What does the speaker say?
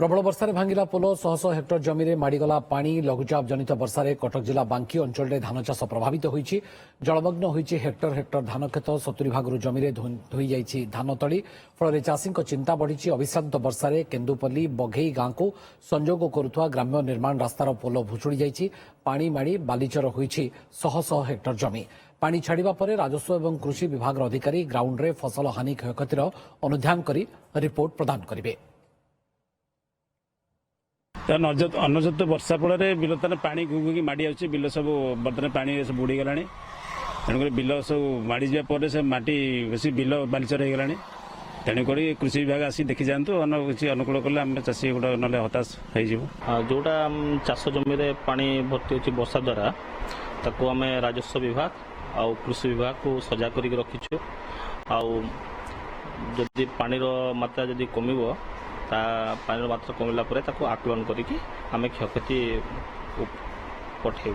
प्रबल वर्षार भांगिला पोल शह शह हेक्टर जमी में माड़गला पानी लघुचाप जनित वर्षार कटक जिला बांकी अंचल में धान चाष प्रभावित होती जलमग्न होती हेक्टर हेक्टर धान खेत 70 भाग जमी में धोई जाइए धान तली फल चाषी चिंता बढ़ी अविश्रांत वर्षार केन्दुपल्ली बघेई गांव को संजोग करुवा ग्राम्य निर्माण रास्तार पोल भुशुड़ी जाइए पानी माड़ी बालिचर होती शह शह हेक्टर जमी पानी छाड़ा पर राजस्व और कृषि विभाग अधिकारी ग्राउंड में फसल हानि क्षयक्षतिर अनुध्यान कर रिपोर्ट प्रदान करेंगे। अनुचित वर्षा फल बिल तार पानी घुघुकी माड़ी आस बिल सब बर्तमान पानी सब बुड़ी गला तेणुक बिल सब माड़ी जापर से माटी बेस बिल बालिचर हो गला तेणुक कृषि विभाग आसी देखी जातु किसी अनुकूल कले आम चाषी गोटे ना हताश हो जोटा चाष जमी पानी भर्ती होती वर्षा द्वारा ताको आम राजस्व विभाग आउ कृषि विभाग को सजा कर रखीचु आदि पानीर मात्रा जदि कमिबो पानी मात्रा कमिला आकलन करिकी आमे क्षयक्षति पठेबु।